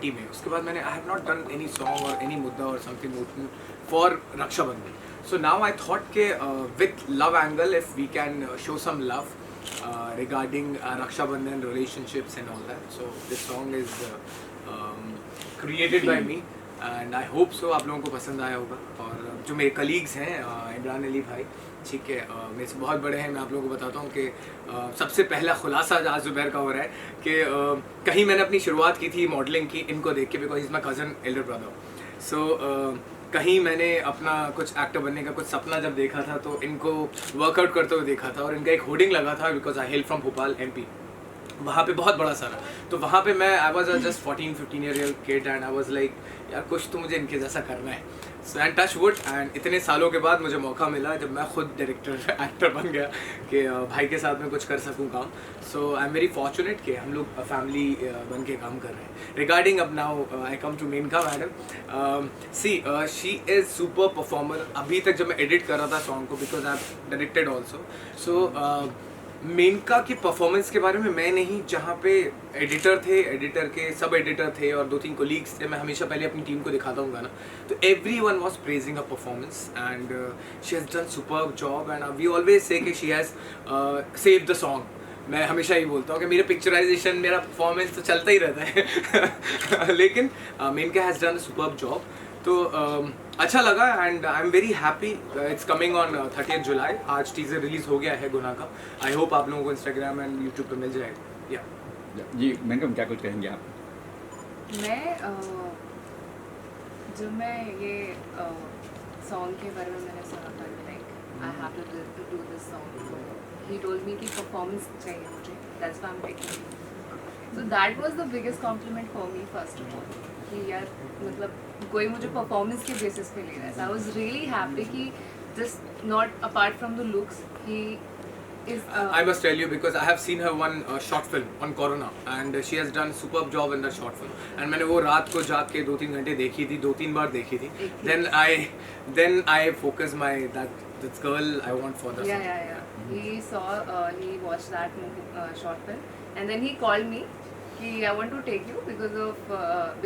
2020 में. उसके बाद मैंने I have not done any song और एनी मुद्दा और something for Rakshabandhan. So now I thought के with love angle if we can show some love regarding Raksha Bandhan relationships and all that. So this song is created by me and I hope so आप लोगों को पसंद आया होगा. और जो मेरे कलीग्स हैं इमरान अली भाई, ठीक है, मेरे से बहुत बड़े हैं. मैं आप लोगों को बताता हूँ कि सबसे पहला खुलासा आज ज़ुबैर का हो रहा है कि कहीं मैंने अपनी शुरुआत की थी मॉडलिंग की इनको देख के, because is my cousin elder brother. So कहीं मैंने अपना कुछ एक्टर बनने का कुछ सपना जब देखा था तो इनको वर्कआउट करते हुए देखा था और इनका एक होर्डिंग लगा था because I hello from Bhopal MP. वहाँ पे बहुत बड़ा सारा, तो वहाँ पे मैं I was just 14-15 year kid and I was like यार कुछ तो मुझे इनके जैसा करना है. So and touch wood and इतने सालों के बाद मुझे मौका मिला जब मैं खुद डायरेक्टर एक्टर बन गया कि भाई के साथ में कुछ कर सकूँ काम. सो आई एम वेरी फॉर्चुनेट कि हम लोग फैमिली बन के काम कर रहे हैं. रिगार्डिंग अब now I come to Menka madam. See she is super performer. अभी तक जब मैं एडिट कर रहा था सॉन्ग को बिकॉज आई डायरेक्टेड ऑल्सो. सो मेनका की परफॉर्मेंस के बारे में मैं नहीं, जहाँ पे एडिटर थे, एडिटर के सब एडिटर थे और 2-3 कोलीग्स थे, मैं हमेशा पहले अपनी टीम को दिखाता हूँ गाना, तो everyone was praising her performance and she has done superb job and we always say कि she has saved the song. मैं हमेशा ही बोलता हूँ कि मेरा पिक्चराइजेशन, मेरा परफॉर्मेंस तो चलता ही रहता है लेकिन Menka has done superb job. तो अच्छा लगा and I am very happy. It's coming on 30 July. आज टीजर रिलीज हो गया है गुनाह का. आई होप आप लोगों को इंस्टाग्राम एंड यूट्यूब पे मिल जाएगा. या जी मैंने क्या कुछ कहेंगे आप? मैं जब मैं ये सॉन्ग के बारे में मैंने सुना था like I have to do this song, he told me कि परफॉर्मेंस चाहिए मुझे, that's why I am taking. So that was the biggest compliment for me first of all कि यार मतलब कोई मुझे परफॉर्मेंस के बेसिस पे ले रहा है. आई वाज रियली हैप्पी कि just not apart from the looks he is I must tell you because I have seen her one short film on Corona and she has done superb job in that short film and मैंने वो रात को जाग के 2-3 घंटे देखी थी, 2-3 बार देखी थी. Then I focus my that girl I want for the yeah. He watched that movie, short film and then he called me कि I want to take you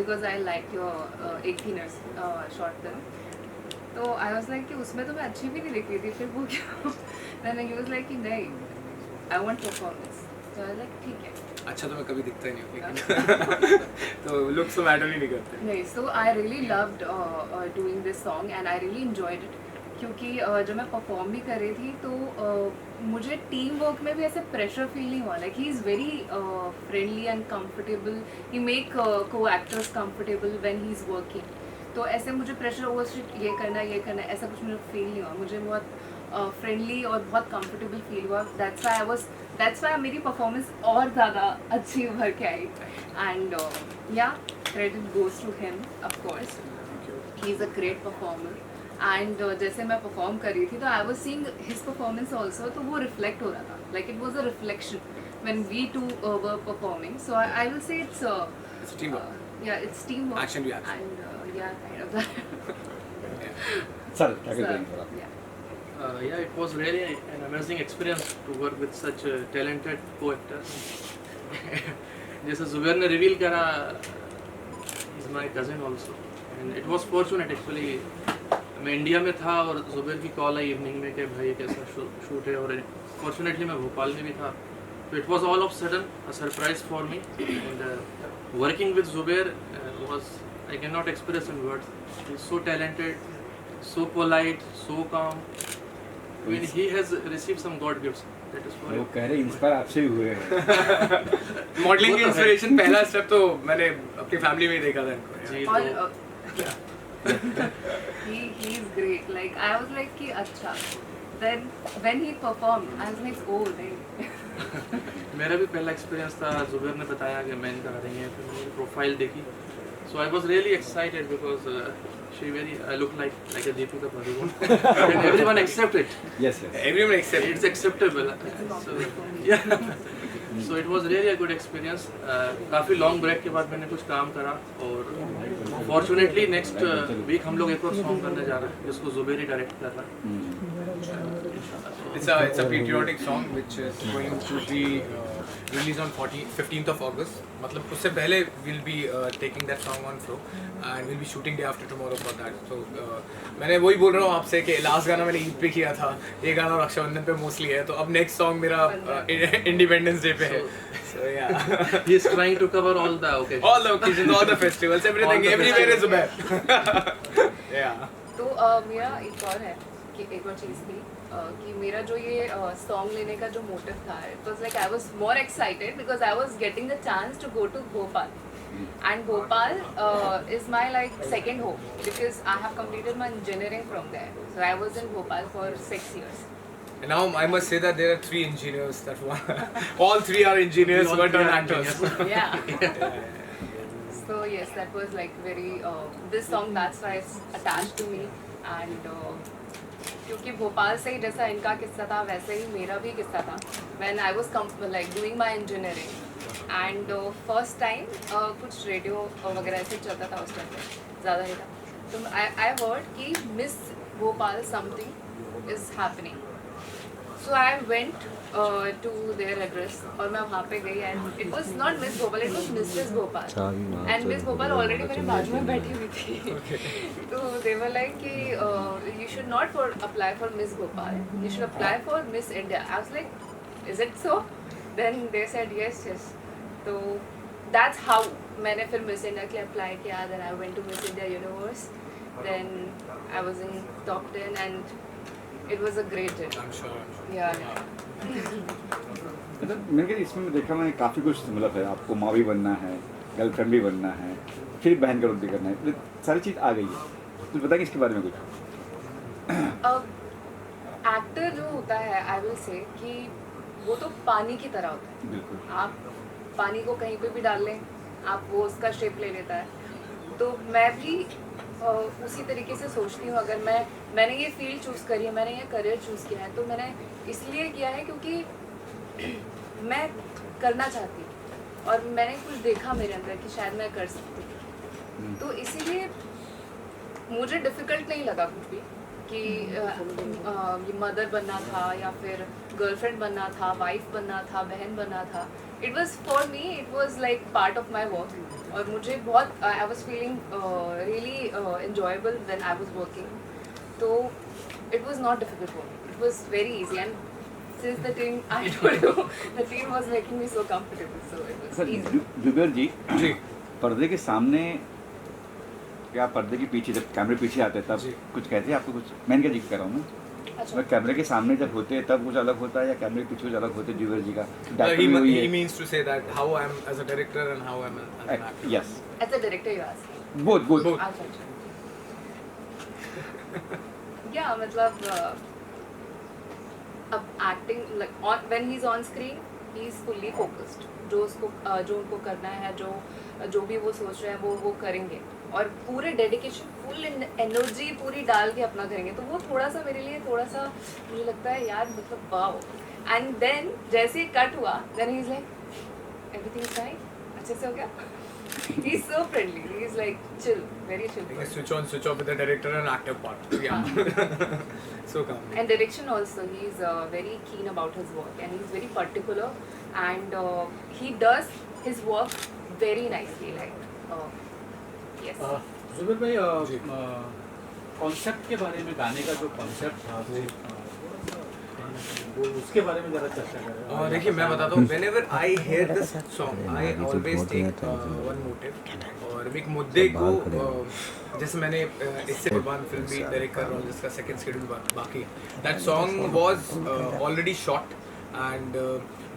because I like your 18ers short film. तो I was like कि उसमें तो मैं अच्छी भी नहीं दिख रही थी, फिर वो क्या देन ही वाज लाइक कि नहीं आई वांट परफॉर्मेंस. तो आई लाइक ठीक है. अच्छा तो मैं कभी दिखता ही नहीं हूँ लेकिन तो लुक्स तो मैटर ही नहीं करते. नहीं, so I really loved doing this song and I really enjoyed it क्योंकि जब मैं परफॉर्म भी कर रही थी तो मुझे टीम वर्क में भी ऐसे प्रेशर फील नहीं हुआ. Like he is very friendly and comfortable. He make को actors comfortable when he is working. तो ऐसे मुझे प्रेशर ओवर ये करना है ऐसा कुछ मुझे फील नहीं हुआ. मुझे बहुत फ्रेंडली और बहुत कंफर्टेबल फील हुआ. दैट्स वाई मेरी परफॉर्मेंस और ज़्यादा अच्छी उभर के आई. And yeah credit goes to him of course. He is a great performer. And जैसे मैं परफॉर्म कर रही थी तो I was seeing his performance also, तो वो रिफ्लेक्ट हो रहा था. Like it was a reflection when we two were performing. So I will say it's teamwork. it's teamwork. Action reaction. And yeah, kind of that. Sir क्या कहते हैं थोड़ा? Yeah, it was really an amazing experience to work with such a talented co-actor. जैसे जुबैर ने reveal करा, he's my cousin also, and it was fortunate actually. मैं India में था और जुबैर की कॉल आई इवनिंग में कि भाई कैसा शूट है, और फॉर्चुनेटली मैं भोपाल में भी था. So it was all of a sudden a surprise for me, and working with Zubair was, I cannot express in words. He's so talented, so polite, so calm. I mean, he has received some God gifts. That is for वो him. कह रहे inspire आपसे ही हुए हैं. Modelling की inspiration पहला step तो मैंने अपनी फैमिली में ही देखा था इनको. जी, और तो he is great. Like I was like कि अच्छा. Then when he performed, I was like oh नहीं. मेरा भी पहला एक्सपीरियंस था. जुबैर ने बताया कि मैन करा रही हैं, फिर मैंने प्रोफाइल देखी. So I was really excited because I look like a Deepika Padukone, and everyone accept it. Yes. Everyone except It's acceptable. So yeah. So it was really a good experience. काफ़ी long break के बाद मैंने कुछ काम करा और fortunately next week हम लोग एक और सॉन्ग करने जा रहे हैं जिसको जुबैर ही डायरेक्ट कर रहा है. it's a patriotic song which is going to be release on 15th of August. मतलब उससे पहले will be taking that song on flow and will be shooting day after tomorrow for that. तो मैंने वही बोल रहा हूँ आपसे कि लास्ट गाना मैंने ईद पे किया था, ये गाना रक्षाबंधन पे मोस्टली है, तो अब नेक्स्ट सॉन्ग मेरा इंडिपेंडेंस डे पे है. So yeah. He is trying to cover all the occasions. All the occasions, all the festivals, everything, All the everywhere is festivals. Zubair. Yeah. तो मेरा एक और है कि एक और चीज़ थी कि मेरा जो ये सॉन्ग लेने का जो मोटिव था, it was like I was more excited because I was getting the chance to go to Bhopal. And Bhopal is my like second home because I have completed my engineering from there. So I was in Bhopal for 6 years. And now I must say that there are 3 engineers that won. All 3 are engineers We all who are turned are actors. Yeah. So yes, that was like very this song that's why it's attached to me. And क्योंकि भोपाल से ही जैसा इनका किस्सा था वैसे ही मेरा भी किस्सा था. When I was like doing my engineering and first time कुछ रेडियो वगैरह ऐसे चलता था उस टाइम पे, ज़्यादा नहीं था. तो I heard कि miss Bhopal something is happening. So I went to their address और मैं वहाँ पे गई and it was not Miss Bhopal, it was Mrs. Bhopal. And Miss Bhopal already मेरे बाजू में बैठी हुई थी. तो they were like कि you should not apply for Miss Bhopal, you should apply for Miss India. I was like, is it so? Then they said yes. तो that's how मैंने फिर Miss India के लिए apply किया. Then I went to Miss India Universe. Then I was in top 10 and it was a great hit. I'm sure. Yeah. मतलब मेरे ख्याल इसमें देखा मैंने काफ़ी कुछ मतलब है. आपको माँ भी बनना है, गर्लफ्रेंड भी बनना है, फिर बहन का रोल भी करना है, मतलब सारी चीज़ आ गई है. तो बताएंगे इसके बारे में कुछ. एक्टर जो होता है आई विल से कि वो तो पानी की तरह होता है. बिल्कुल. आप पानी को कहीं पे भी डाल लें, आप वो उसका शेप ले लेता है. तो मैं भी उसी तरीके से सोचती हूँ. अगर मैंने ये फील्ड चूज़ करी है, मैंने ये करियर चूज़ किया है, तो मैंने इसलिए किया है क्योंकि मैं करना चाहती हूँ और मैंने कुछ देखा मेरे अंदर कि शायद मैं कर सकती हूँ. तो इसीलिए मुझे डिफ़िकल्ट नहीं लगा कुछ भी कि ये मदर बनना था या फिर गर्लफ्रेंड बनना था, वाइफ बनना था, बहन बनना था. It was for me, it was like part of my work. और मुझे बहुत I was feeling really enjoyable when I was working. So it was not difficult for me. It was very easy. And since the team, I told you, the team was making me so comfortable. So it was easy. Zubair ji, जी. पर्दे के सामने या पर्दे के पीछे, जब कैमरे पीछे आते हैं तब जी. कुछ कहते हैं आपको कुछ. मैं इनका जिक्र कर रहा हूँ मैं. अच्छा. मैं कैमरे के सामने जब होते हैं तब कुछ अलग होता है या कैमरे के पीछे कुछ अलग होते हैं जुबेर जी का. He means to say that how I am as a director and how I am as an actor. Yes. As a director, you asked. Both Both. अच्छा. Yeah, मतलब अब acting like on when he's on screen, he is fully focused. जो उनको करना है, जो भी वो सोच रहे हैं वो करेंगे और पूरे डेडिकेशन, फुल एनर्जी पूरी डाल के अपना करेंगे. तो वो थोड़ा सा मेरे लिए थोड़ा सा मुझे लगता है यार मतलब वाओ. एंड देन जैसे ही कट हुआ, then he is like everything is fine, अच्छे से हो गया. He is so friendly. He is like chill, very chill. Like a switch on, switch off with the director and actor part. Yeah. So calm. And direction also, he is very keen about his work and he is very particular and he does his work very nicely. Like yes. Zuber भाई, जी. Concept के बारे में, गाने का जो concept था वो उसके बारे में ज़रा चर्चा करें. देखिए मैं बताता हूँ, whenever I hear this song, I always take one motive और एक मुद्दे को जैसे मैंने इससे कुर्बान फिल्म भी डायरेक्ट कर रहा हूँ जिसका सेकंड शेड्यूल बाकी है. That song was already shot and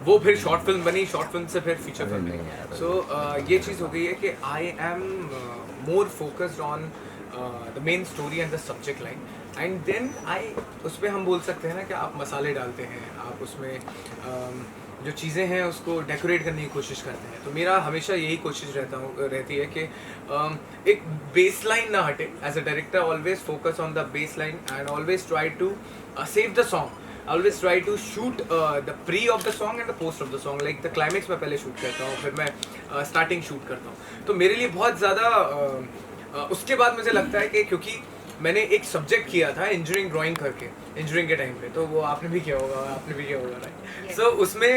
वो फिर शॉर्ट फिल्म बनी, शॉर्ट फिल्म से फिर फीचर फिल्म बनी. सो ये चीज़ हो गई है कि I am more focused on the main story and the subject line. And then उस पर हम बोल सकते हैं ना कि आप मसाले डालते हैं, आप उसमें जो चीज़ें हैं उसको डेकोरेट करने की कोशिश करते हैं. तो मेरा हमेशा यही कोशिश रहती है कि एक बेस लाइन ना हटे. As a director always focus on the base line and always try to save the song. Always try to shoot the pre of the song and the post of the song. Like the climax में पहले shoot करता हूँ, फिर मैं starting shoot करता हूँ. तो मेरे लिए बहुत ज़्यादा उसके बाद मुझे लगता है कि क्योंकि मैंने एक सब्जेक्ट किया था इंजीनियरिंग ड्राइंग करके, इंजीनियरिंग के टाइम पे, तो वो आपने भी किया होगा राइट. सो उसमें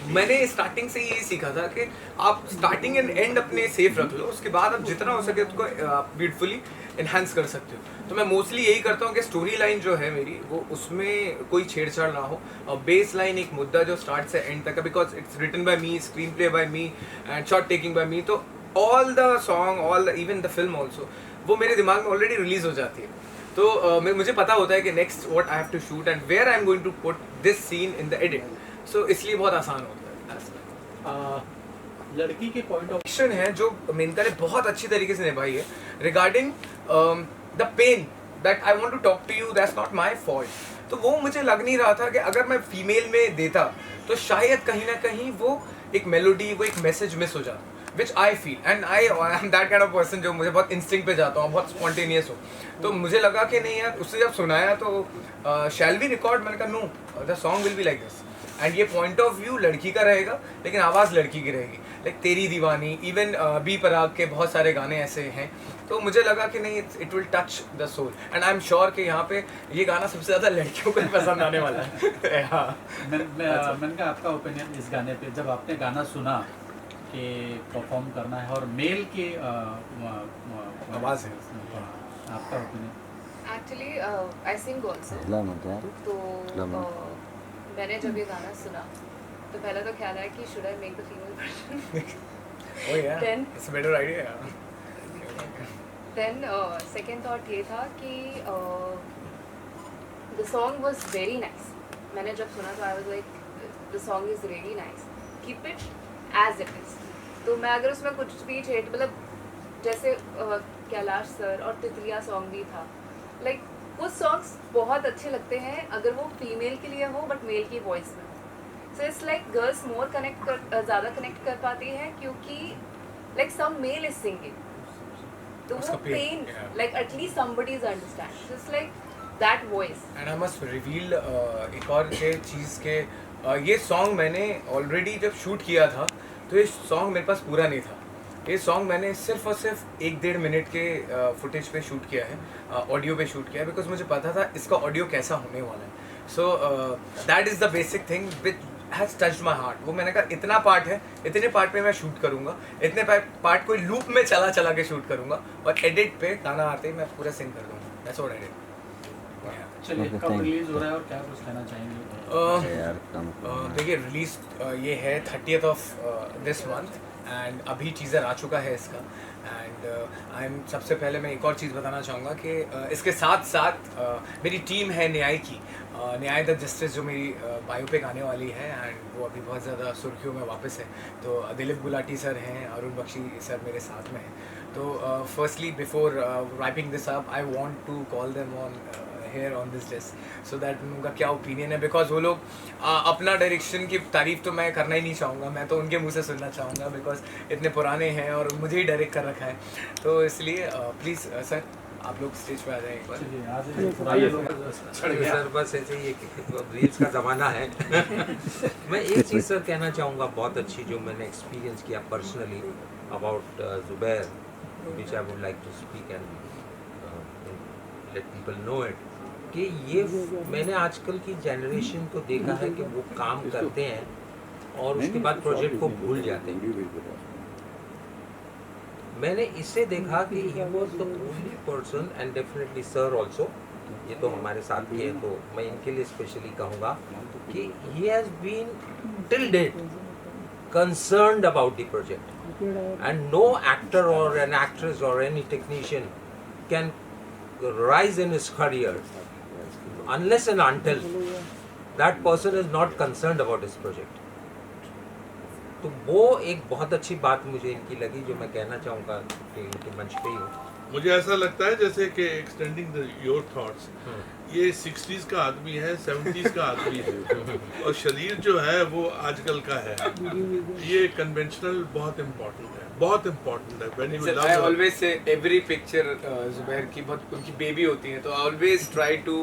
मैंने स्टार्टिंग से यही सीखा था कि आप स्टार्टिंग एंड एंड अपने सेफ रख लो, उसके बाद आप जितना हो सके उसको ब्यूटीफुली इन्हांस कर सकते हो। तो मैं मोस्टली यही करता हूँ कि स्टोरी लाइन जो है मेरी वो उसमें कोई छेड़छाड़ ना हो, और बेस लाइन एक मुद्दा जो स्टार्ट से एंड तक है, because it's written by me, screenplay by me and shot taking by me, तो all the song all even the film also वो मेरे दिमाग में ऑलरेडी रिलीज हो जाती है। तो मुझे पता होता है कि next what I have to shoot and where I am going to put this scene in the edit, so इसलिए बहुत आसान होता है। लड़की के पॉइंट ऑफ एक्शन है जो मेनका ने बहुत अच्छी तरीके से निभाई है regarding the pain that I want to talk to you, that's not my fault. तो वो मुझे लग नहीं रहा था कि अगर मैं फीमेल में देता तो शायद कहीं ना कहीं वो एक मेलोडी, वो एक मैसेज मिस हो जाता, which I feel and I am that kind of person जो मुझे बहुत इंस्टिंक्ट पे जाता हूँ, बहुत स्पॉन्टेनियस हो। तो मुझे लगा कि नहीं यार, उससे जब सुनाया तो शैल वी रिकॉर्ड, मैंने कहा know the song will be like this, and ये पॉइंट ऑफ व्यू लड़की का रहेगा लेकिन आवाज़ लड़की की रहेगी, लाइक तेरी दीवानी, इवन बी पराग के बहुत सारे गाने ऐसे हैं। तो मुझे लगा कि नहीं it will touch the soul, and I am sure कि यहाँ पे ये गाना सबसे ज़्यादा लड़कियों को ही पसंद आने वाला है। हाँ, मैंने कहा आपका ओपिनियन इस गाने पे, जब आपने गाना सुना कि परफॉर्म करना है और मेल की आवाज़ है, आपका opinion? Actually I sing also, तो मैंने जब ये गाना सुना तो पहला तो ख्याल आया कि should I make the female version, oh yeah, Then- it's a better idea. Then second thought ये था कि the song was very nice. मैंने जब सुना तो I was like the song is really nice, keep it as it is. तो मैं अगर उसमें कुछ भी छेड़, मतलब जैसे कैलाश सर और तितलिया सॉन्ग भी था, लाइक वो सॉन्ग्स बहुत अच्छे लगते हैं अगर वो फीमेल के लिए हो बट मेल की वॉइस में। So it's like girls more ज़्यादा कनेक्ट कर पाती हैं क्योंकि like some male is singing, तो उसका वो pain, pain yeah. Like at least somebody is understand, so it's like that voice। And I must reveal एक और के चीज़ के ये सॉन्ग मैंने ऑलरेडी जब शूट किया था तो ये सॉन्ग मेरे पास पूरा नहीं था। ये सॉन्ग मैंने सिर्फ और सिर्फ 1-1.5 मिनट के फुटेज पे शूट किया है, ऑडियो पे शूट किया है, बिकॉज मुझे पता था इसका ऑडियो कैसा होने वाला है। So that is the basic thing which has touched my heart. वो मैंने कहा इतना पार्ट है, इतने पार्ट पे मैं शूट करूँगा, इतने पार्ट कोई लूप में चला के शूट करूँगा, और एडिट पे गाना आते ही मैं पूरा सिंग कर दूँगा। That's what I did. चलिए, Okay, कब thank you. रिलीज हो रहा है और क्या कुछ कहना चाहेंगे? देखिए रिलीज ये है 30th of this month, and अभी टीज़र आ चुका है इसका। एंड आई एम सबसे पहले मैं एक और चीज़ बताना चाहूँगा कि इसके साथ साथ मेरी टीम है न्याय की, न्याय द जस्टिस, जो मेरी बायोपिक आने वाली है, एंड वो अभी बहुत ज़्यादा सुर्खियों में वापस है। तो दिलीप गुलाटी सर हैं, अरुण बख्शी सर मेरे साथ में हैं। तो firstly before wrapping this up I want to call them on here on this list so that उनका क्या ओपिनियन है, बिकॉज वो लोग अपना डायरेक्शन की तारीफ तो मैं करना ही नहीं चाहूँगा, मैं तो उनके मुंह से सुनना चाहूँगा, बिकॉज इतने पुराने हैं और मुझे ही डायरेक्ट कर रखा है। तो इसलिए प्लीज़ सर आप लोग स्टेज पे आ जाएं एक बार। चलिए, आज सर बस ऐसे ही रील्स का ज़माना है। मैं एक चीज़ सर कहना चाहूँगा बहुत अच्छी, जो मैंने एक्सपीरियंस किया personally about Zubair, which I would like to speak and let people know it, कि ये मैंने आजकल की जनरेशन को देखा है कि वो काम करते हैं और उसके बाद प्रोजेक्ट को भूल जाते हैं। मैंने इससे देखा कि he was the only person, and definitely sir also, ये तो हमारे साथ भी है, तो मैं इनके लिए स्पेशली कहूँगा कि he has been till date concerned about the project, and no actor और एन एक्ट्रेस और any technician can rise in his career unless and until that person is not concerned about his project. तो वो एक बहुत अच्छी बात मुझे इनकी लगी, जो मैं कहना चाहूँगा कि इनके मंच पे ही हूँ। मुझे ऐसा लगता है जैसे कि एक्सटेंडिंग योर थॉट्स, ये 60s का आदमी है, 70s का आदमी है, और शरीर जो है वो आजकल का है। ये कन्वेंशनल बहुत इम्पोर्टेंट है, बहुत इम्पोर्टेंट है। When you I love always say every picture Zubair की बहुत उनकी बेबी होती है, तो I always try to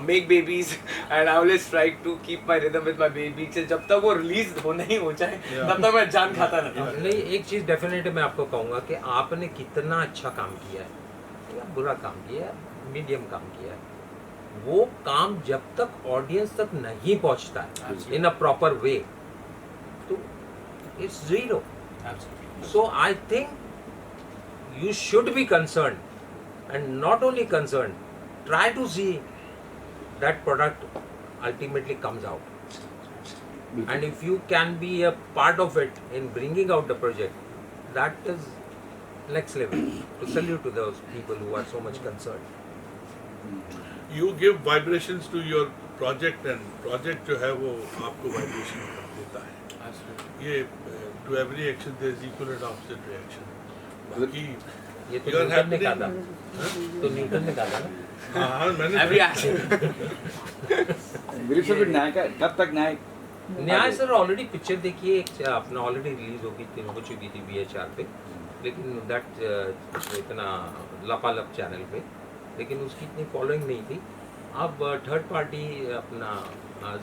make babies and I always try to keep my rhythm with my baby। जब तक वो रिलीज हो नहीं हो जाए तब तक मैं जान खाता रहता हूँ। नहीं, एक चीज़ डेफिनेटली मैं आपको कहूँगा कि आपने कितना अच्छा काम किया है या बुरा काम किया है, मीडियम काम किया है, वो काम जब तक ऑडियंस तक नहीं पहुँचता है in a proper way, it's zero. Absolutely. So I think you should be concerned, and not only concerned, try to see that product ultimately comes out. And if you can be a part of it in bringing out the project, that is next level. To salute to those people who are so much concerned. You give vibrations to your project, and project जो है वो आपको vibration देता है. Absolutely. ये to every action there is equal and opposite reaction. बाकी ये तो You are न्यूटन ने कहा happening. था, तो न्यूटन ने कहा था ना. हाँ मैंने Every action. दिलीप सर न्याय का कब तक न्याय न्याय सर ऑलरेडी पिक्चर देखिए, एक अपना ऑलरेडी रिलीज हो चुकी थी VHR पे, लेकिन दैट इतना लपालप चैनल पे, लेकिन उसकी इतनी फॉलोइंग नहीं थी. अब थर्ड पार्टी अपना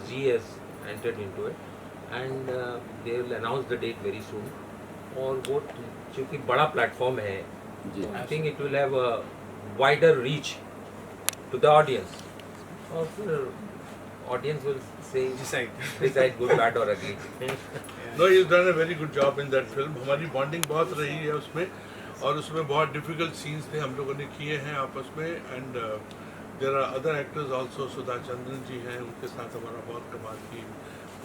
ZS entered into it and they will announce the date very soon. और वो चूँकि बड़ा प्लेटफॉर्म है, जी I think it will have a wider reach to the audience, और फिर audience will say Decide. Good bad और ugly. No, he's done a very good job in that film. हमारी बॉन्डिंग बहुत रही है उसमें, और उसमें बहुत डिफिकल्ट सीन्स थे हम लोगों ने किए हैं आपस में. And there are other actors also. Sudha Chandran ji हैं, उनके साथ हमारा बहुत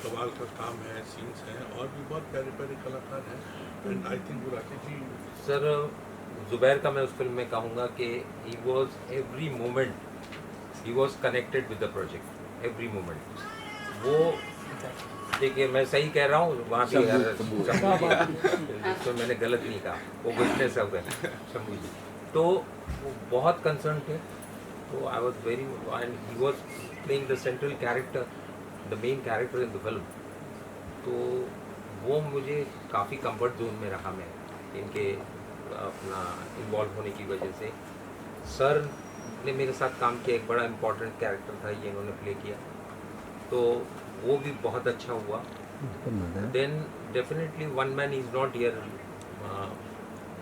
कमाल का काम है, सीन्स हैं, और भी बहुत प्यारे प्यारे कलाकार हैं. And I think Burati ji sir Zubair का मैं उस फिल्म में कहूँगा कि he was every moment, he was connected with the project, every moment. वो देखिए मैं सही कह रहा हूँ, वहाँ भी तो मैंने गलत नहीं कहा, वो विटनेस है शंभू जी. तो वो बहुत कंसर्न थे. तो I was very, and he was playing the central character, the main character in the film. तो वो मुझे काफ़ी कंफर्ट जोन में रहा मैं इनके अपना इन्वॉल्व होने की वजह से. सर ने मेरे साथ काम किया, एक बड़ा इम्पोर्टेंट कैरेक्टर था ये इन्होंने प्ले किया, तो वो भी बहुत अच्छा हुआ. Then definitely one man is not here,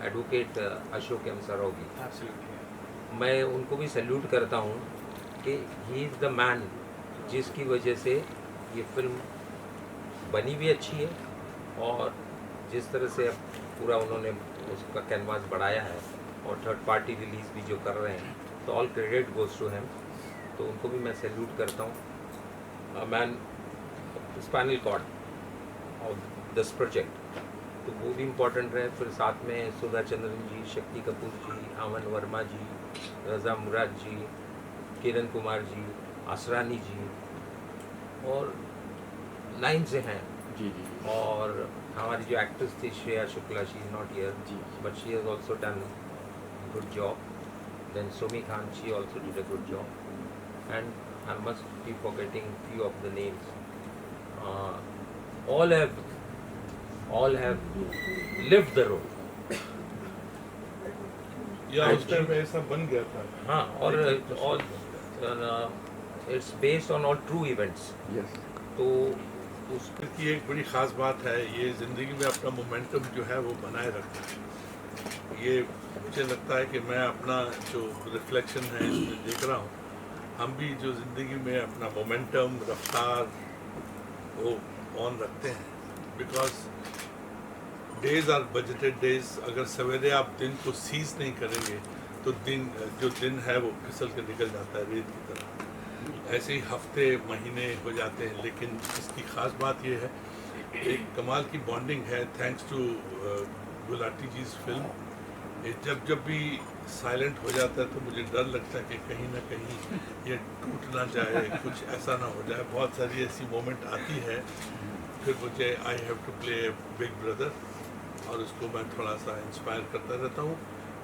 advocate Ashok M Saraogi. Absolutely. मैं उनको भी सैल्यूट करता हूँ कि ही इज़ द मैन जिसकी वजह से ये फिल्म बनी भी अच्छी है, और जिस तरह से अब पूरा उन्होंने उसका कैनवास बढ़ाया है, और थर्ड पार्टी रिलीज़ भी जो कर रहे हैं, तो all credit goes to him. तो उनको भी मैं सैल्यूट करता हूँ. Main spinal cord of this project, तो वो भी इम्पोर्टेंट रहे. फिर साथ में सुधा चंद्रन जी, शक्ति कपूर जी, अमन वर्मा जी, रज़ा मुराद जी, किरण कुमार जी, आसरानी जी, और लाइन से हैं. जी जी और हमारी जो एक्ट्रेस थी Shreya Shukla, she is not here, जी. But she has also done good job. Then Sumi Khan, she also did a good job. And I must be forgetting few of the names. all have lived the role. या उस time में ऐसा बन गया था. हाँ, और it's based on all true events. Yes. तो उस की एक बड़ी ख़ास बात है, ये ज़िंदगी में अपना मोमेंटम जो है वो बनाए रखता है. ये मुझे लगता है कि मैं अपना जो रिफ्लेक्शन है इसमें देख रहा हूँ, हम भी जो ज़िंदगी में अपना मोमेंटम, रफ्तार वो ऑन रखते हैं. Because days are budgeted days. अगर सवेरे आप दिन को सीज नहीं करेंगे तो दिन है वो फिसल के निकल जाता है रेत की तरह. ऐसे ही हफ्ते महीने हो जाते हैं. लेकिन इसकी ख़ास बात ये है, एक कमाल की बॉन्डिंग है thanks to Gulati ji film. जब भी साइलेंट हो जाता है तो मुझे डर लगता है कि कहीं ना कहीं ये टूट ना जाए, कुछ ऐसा ना हो जाए. बहुत सारी ऐसी मोमेंट आती है. फिर मुझे I have to play big brother, और उसको मैं थोड़ा सा इंस्पायर करता रहता हूँ.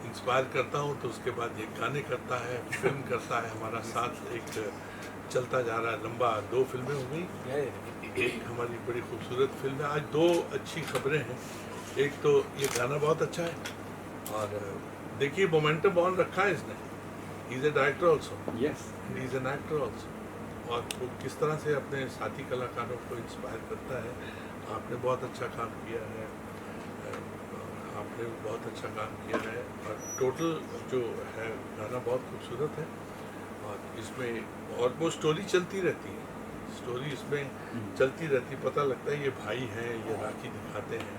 इंस्पायर करता हूँ तो उसके बाद ये गाने करता है, फिल्म करता है. हमारा साथ एक चलता जा रहा है लंबा. 2 फिल्में हो गई. एक हमारी बड़ी खूबसूरत फिल्म है. आज 2 अच्छी खबरें हैं. एक तो ये गाना बहुत अच्छा है, और देखिए मोमेंटम ऑन रखा है इसने. He is a director also, yes. He is an actor also. और वो किस तरह से अपने साथी कलाकारों को इंस्पायर करता है. आपने बहुत अच्छा काम किया है, आपने भी बहुत अच्छा काम किया है. और टोटल जो है गाना बहुत खूबसूरत है, और इसमें और वो स्टोरी चलती रहती है. स्टोरी इसमें चलती रहती, पता लगता है ये भाई हैं, ये राखी दिखाते हैं,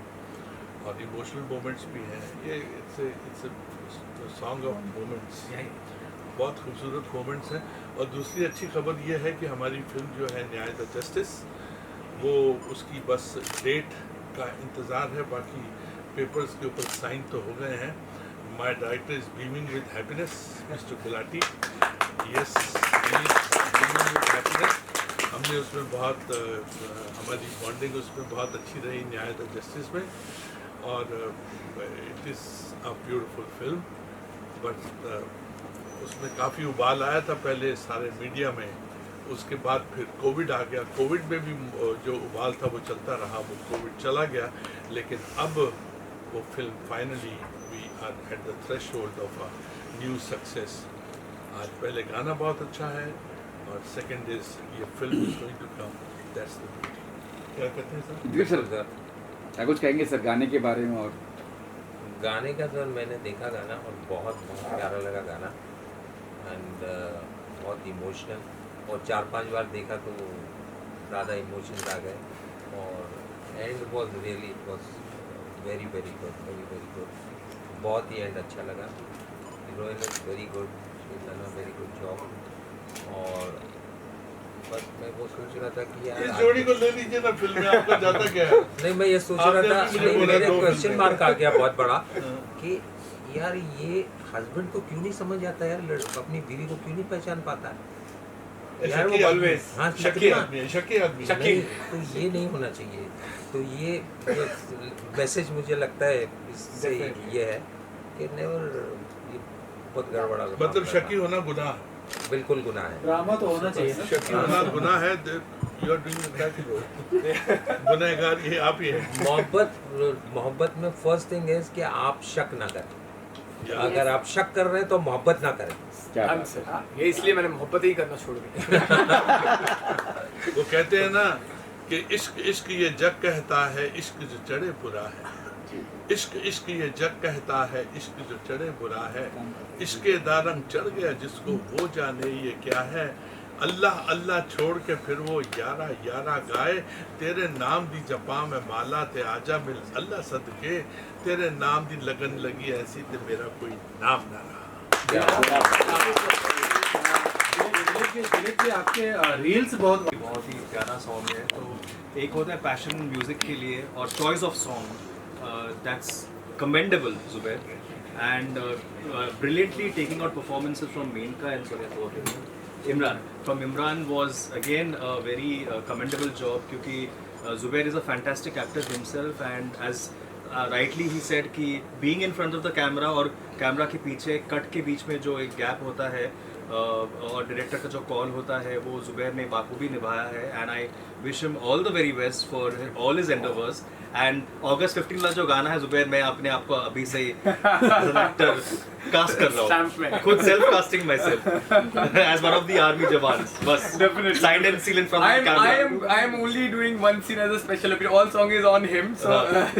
और इमोशनल मोमेंट्स भी हैं। ये इट्स सॉन्ग ऑफ मोमेंट्स, बहुत खूबसूरत मोमेंट्स हैं। और दूसरी अच्छी खबर ये है कि हमारी फिल्म जो है न्याय द जस्टिस, वो उसकी बस डेट का इंतज़ार है, बाकी पेपर्स के ऊपर साइन तो हो गए हैं। My director is beaming with happiness, mister Gulati, yes beaming with happiness. हमने उसमें बहुत हमारी बॉन्डिंग उसमें बहुत अच्छी रही न्याय द जस्टिस में, और it is a beautiful film. But उसमें काफ़ी उबाल आया था पहले सारे मीडिया में, उसके बाद फिर कोविड आ गया। कोविड में भी जो उबाल था वो चलता रहा, वो कोविड चला गया, लेकिन अब वो film finally we are at the threshold of a new success. आज पहले गाना बहुत अच्छा है, और सेकंड इज ये film is going to come, that's the beauty. क्या कहते हैं सर? जी सर, क्या कुछ कहेंगे सर गाने के बारे में? और गाने का सर मैंने देखा गाना, और बहुत बहुत प्यारा लगा गाना, एंड बहुत इमोशनल, और 4-5 बार देखा तो ज़्यादा इमोशंस आ गए, और and was really it was very very good, very very good. बहुत ही एंड अच्छा लगा। Heroine is very good, she is done a very good job. और बस मैं वो सोच रहा था कि यार इस जोड़ी को ले लीजिए ना फिल्म में, आपका जाता क्या है? नहीं, मैं ये सोच रहा आपने था, अभी मुझे नहीं, बोला मेरे 2 क्वेश्चन फिल्में। मार्क आ गया बहुत बड़ा कि यार ये हस्बैंड को क्यों नहीं समझ आता यार, अपनी बीवी को क्यों नहीं पहचान पाता है यार वो always हाँ, शकी आदमी है, शकी आदमी है। नहीं, तो ये नहीं होना चाहिए। तो ये मैसेज मुझे लगता है इससे ये है कि नेवर, ये बहुत गड़बड़ा मतलब शकी होना गुनाह है, बिल्कुल गुनाह है। ड्रामा तो होना चाहिए ना। शकी होना गुनाह है। You are doing that role, गुनहगार ये आप ही है। मोहब्बत में फर्स्ट थिंग है कि आप शक ना करें। अगर आप शक कर रहे हैं तो मोहब्बत ना करें। क्या हम बात सर, है। ये इसलिए मैंने मोहब्बत ही करना छोड़ दिया। वो कहते हैं ना कि इश्क इश्क ये जग कहता है, इश्क जो चढ़े बुरा है। इश्क इश्क ये जग कहता है, इश्क जो चढ़े बुरा है। इश्क दारंग चढ़ गया जिसको वो जाने ये क्या है। अल्लाह अल्लाह छोड़ के फिर वो यारा यारा गाए। तेरे नाम दी जपा में माला ते आजा मिल अल्लाह सदके। तेरे नाम दी लगन लगी ऐसी ते मेरा कोई नाम ना रहा। दिलीप जी आपके रील्स बहुत ही प्यारा सॉन्ग है। तो एक होता है पैशन म्यूज़िक के लिए और choice of song, that's commendable Zubair, and brilliantly taking out performances from Menka and sorry Imran. From Imran was again a very commendable job, क्योंकि Zubair is a fantastic actor himself, and as rightly he said कि being in front of the camera और camera के पीछे cut के बीच में जो एक gap होता है और डायरेक्टर का जो कॉल होता है वो जुबैर ने बाखूबी निभाया है, and I wish him all the very best for all his endeavours. And अगस्त 15 वाला जो गाना है जुबैर, मैं अपने आप को अभी से एक्टर कास्ट कर रहा हूँ, खुद self casting my self as one of the army jawans, बस Definitely. Signed and seal in front of camera. I am only doing one scene as a special appearance. All song is on him, so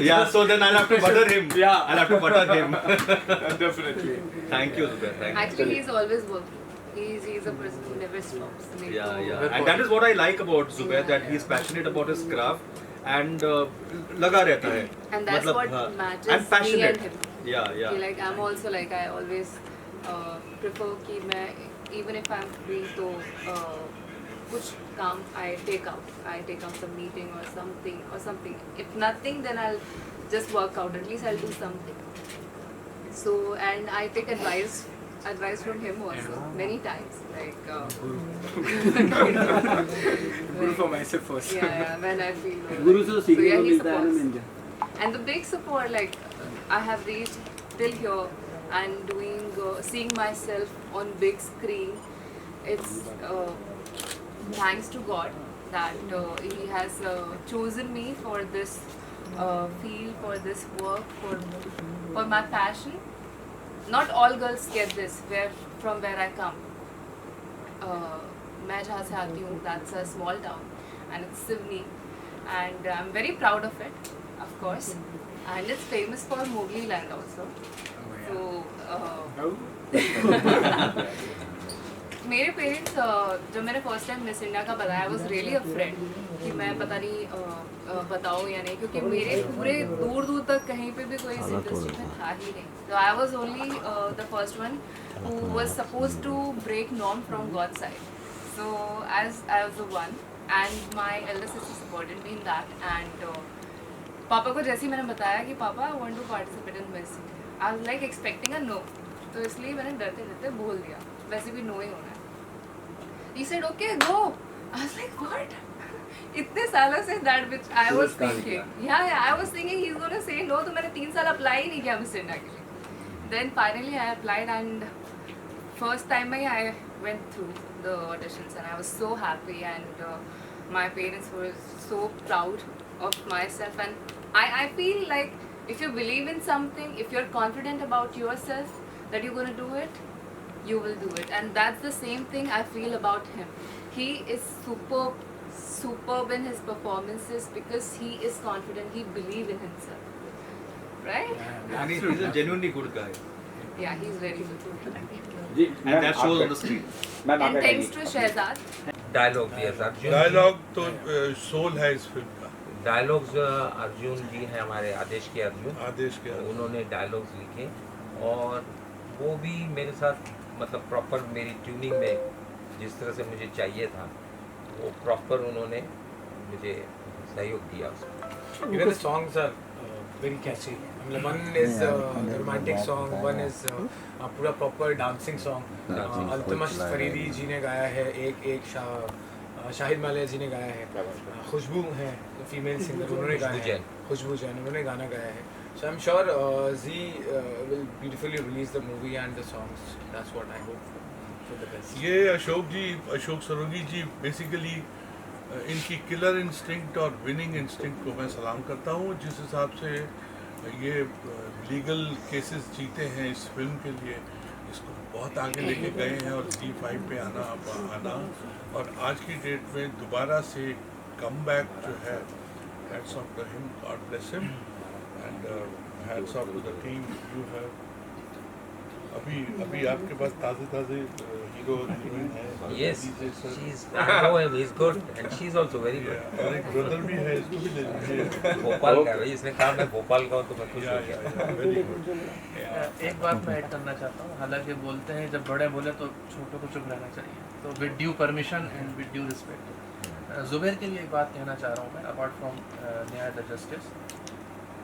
Yeah, so then I'll have to butter him. Yeah. I'll have to butter him. definitely. Thank you, Zubair. Thank you. Actually, he's always working. He's a person who never stops. Yeah, yeah. And that is what I like about Zubair, that he is passionate about his craft and लगा रहता है. And that's मतलब, what हाँ, matches and passionate. me and him. Yeah, yeah. Like I'm also like I always prefer कि मैं even if I'm free तो कुछ काम I take out some meeting or something. If nothing, then I'll just work out. At least I'll do something. So and I take advice from him also many times. Like Guru for myself first. yeah, when I feel low. गुरु से तो सीखने yeah, को he मिलता है ना supports. Mill And the big support, like I have reached till here and doing seeing myself on big screen. It's thanks to God that He has chosen me for this field, for this work, for my passion. Not all girls get this. From where I come, मैं जहाँ से आती हूँ, that's a small town, and it's Sivni, and I'm very proud of it, of course, and it's famous for Mowgli land also. So मेरे parents जब मैंने first time miss India का बताया, आई वाज रियली अफ्रेड कि मैं पता नहीं बताऊँ या नहीं, क्योंकि मेरे पूरे दूर दूर तक कहीं पे भी कोई इस इंडस्ट्री में था ही नहीं. तो I was only the first one who was supposed to break norm from god side. So as I was the one and my elder sister supported me in that. And पापा को जैसे ही मैंने बताया कि पापा I want to participate in Miss India, I was like expecting a no. तो इसलिए मैंने डरते डरते बोल दिया, वैसे भी नो ही होना है. He said, okay, go. I was like, what? इतने सालों से that which I was thinking. Yeah, I was thinking he's gonna say no. तो मैंने 3 साल apply ही नहीं किया मिस इंडिया के लिए. Then finally I applied and first time में I went through the auditions and I was so happy and my parents were so proud of myself. And I feel like if you believe in something, if you're confident about yourself that you're gonna do it, you will do it. And that's the same thing I feel about him. He is superb in his performances because he is confident, he believes in himself, right? And he's a genuinely good guy. Yeah, he's very good. जी And that shows on the screen. Ma'am And आपका thanks to Shehzad. Dialogue दिया sir Arjun. Dialogue तो soul है इस film का, dialogues Arjun जी हैं, हमारे आदेश के अर्जुन. आदेश के अर्जुन. उन्होंने डायलॉग्स लिखे और वो भी मेरे साथ मतलब प्रॉपर मेरी ट्यूनिंग में जिस तरह से मुझे चाहिए था वो प्रॉपर उन्होंने मुझे सहयोग दिया उसमें. Even the songs are very catchy. I mean, one is the romantic song, one is पूरा proper dancing song. Altamash Faridi जी ने गाया है, एक शाहिद मालिया जी ने गाया है, खुशबू है फीमेल सिंगर, उन्होंने गाया है, खुशबू जैन उन्होंने गाना गाया है. So I'm sure Z will beautifully release the movie and the songs. That's what I hope for the best. ये अशोक सरोगी जी बेसिकली इनकी किलर इंस्टिंक्ट और विनिंग इंस्टिंक्ट को मैं सलाम करता हूँ. जिस हिसाब से ये लीगल केसेस जीते हैं इस फिल्म के लिए, इसको बहुत आगे लेके गए हैं और Z5 पे आना और आज की डेट में दोबारा से कम बैक जो है, hats off to him, god bless him. And hats off to the team you have. अभी आपके पास ताज़े हीरो हीरोइन है. Yes, I know him. He's good and she's also very good. और एक ब्रदर भी है, इसको भी ले लीजिए. भोपाल का भाई, इसने कहा मैं भोपाल का हूँ तो मैं खुश हो गया. Very good. एक बात मैं ऐड करना चाहता हूँ. हालांकि बोलते हैं जब बड़े बोले तो छोटों को चुप रहना चाहिए, तो with due permission and with due respect Zubair के लिए एक बात कहना चाह रहा हूँ मैं, अपार्ट फ्रॉम न्याय द जस्टिस.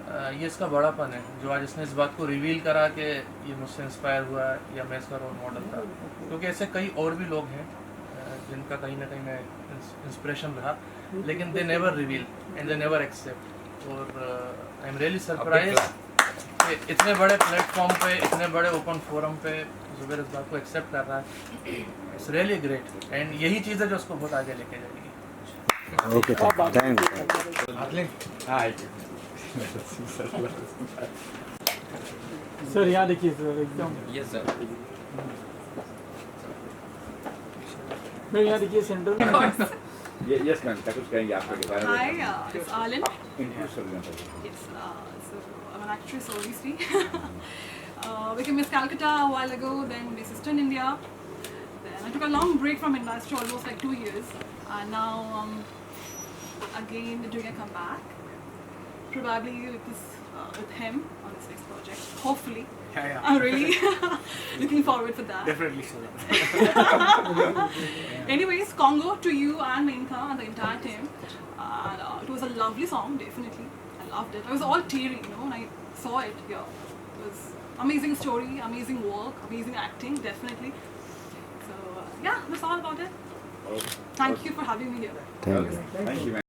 ये इसका बड़ापन है जो आज इसने इस बात को रिवील करा कि ये मुझसे इंस्पायर हुआ या मैं इसका रोल मॉडल था, क्योंकि ऐसे कई और भी लोग हैं जिनका कहीं ना कहीं मैं इंस्पिरेशन रहा, लेकिन they never reveal and they never accept. और आई एम रियली सरप्राइज कि इतने बड़े प्लेटफॉर्म पे, इतने बड़े ओपन फोरम पे जुबैर इस बात को एक्सेप्ट कर रहा है. इट्स रियली ग्रेट एंड यही चीज़ है जो उसको बहुत आगे लेके जाएगी. Okay, thank you. सर यहाँ देखिए सर एकदम. Yes sir. मैं यहाँ देखिए सेंटर में. यस मैम, क्या कुछ कहेंगे आपके बारे में? Hi, it's Arlen. Introduce कर दीजिए. It's so I'm an actress, obviously. Became Miss Calcutta a while ago, then Miss Eastern India. Then I took a long break from industry, almost like 2 years, and now again doing a comeback. Probably with him on his next project. Hopefully. Yeah. I'm really looking forward for that. Definitely so. Anyways, Congo to you and Menka and the entire team. It was a lovely song, definitely. I loved it. I was all teary, when I saw it here. It was amazing story, amazing work, amazing acting, definitely. So yeah, that's all about it. Thank you for having me here. Thank you. Thank you, ma'am.